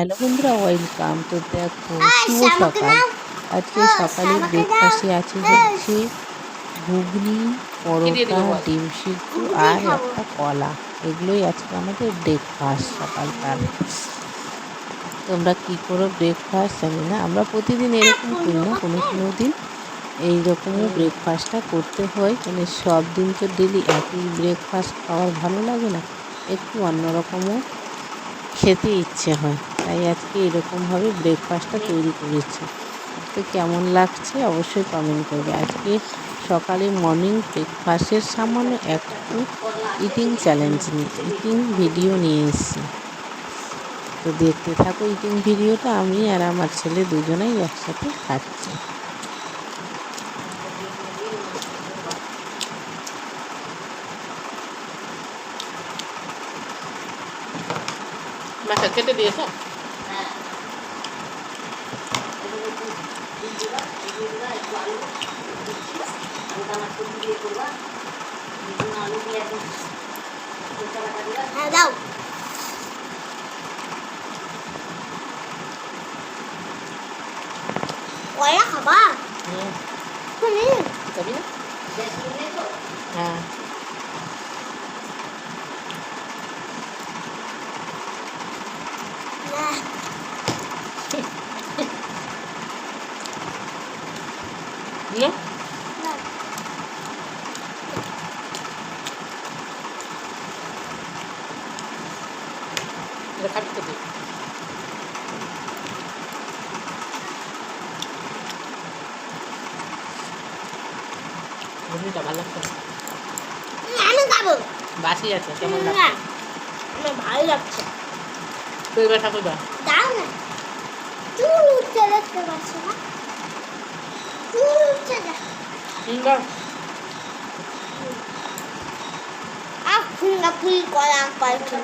Hello বন্ধুরা, welcome. তো দেখো, শুভ সকাল। আজকে সকালে ব্রেকফাস্টে আছে হচ্ছে ঘুগনি, পরোটা, ডিম সিদ্ধ আর একটা কলা। এগুলোই আজকে আমাদের ব্রেকফাস্ট সকালকার। তোমরা কি করো ব্রেকফাস্ট জানি না, আমরা প্রতিদিন এরকম করি না, কোনো কোনো দিন এইরকমও ব্রেকফাস্টটা করতে হয়। মানে সব দিন তো ডেলি একই ব্রেকফাস্ট খাওয়ার ভালো লাগে না, একটু অন্যরকমও খেতে ইচ্ছে হয়। তাই আজকে এরকমভাবে ব্রেকফাস্টটা তৈরি করেছি। তো কেমন লাগছে অবশ্যই কমেন্ট করবে। আজকে সকালে মর্নিং ব্রেকফাস্টের সামান্য একটু ইটিং চ্যালেঞ্জ নিয়ে ইটিং ভিডিও নিয়ে এসেছি। তো দেখতে থাকো ইটিং ভিডিওটা। আমি আর আমার ছেলে দুজনেই একসাথে খাচ্ছি। মাথা কেটে দিয়েছ? দাও। কলা খাবা? খাবি না? হ্যাঁ। No? এটা খাবি তো তুই? ঘুগনিটা ভালো লাগছে না? আমি খাবো। বাসি আছে, কেমন না, লাগছে? আমার ভালো লাগছে। তুই এবার ঠাকুর বা দাও না। চুল উঠছে দেখতে পাচ্ছ না? চুল উঠছে না। বল। ফুল কলা পাল্টে।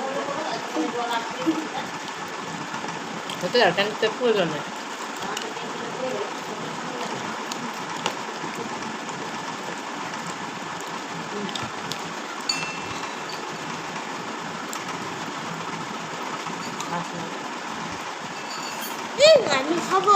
হতে যাও, কেন তো প্রয়োজন নেই। আমি খাবো।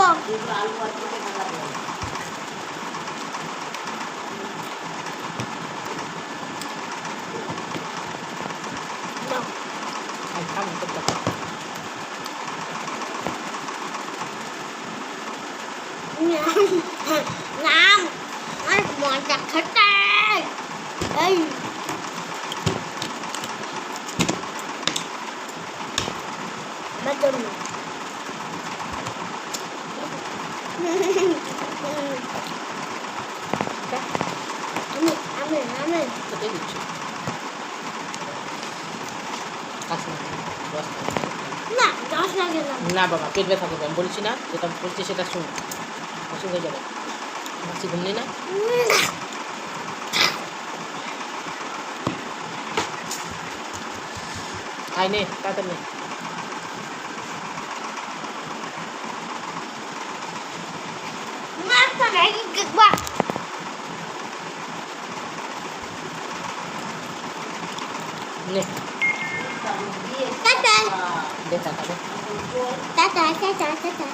নাম আর মজা খেতে। এই বাদম আমি না দশ লাগে না বাবা, পেট ব্যথা করবে। আমি বলছি না, যেটা বলছি সেটা শুন, অসুখ হয়ে যাবে। মাসি ঘুমনি না? আয় নে, তাড়াতাড়ি নে। নে, টাটা দেখা খাবে। Tata tata tata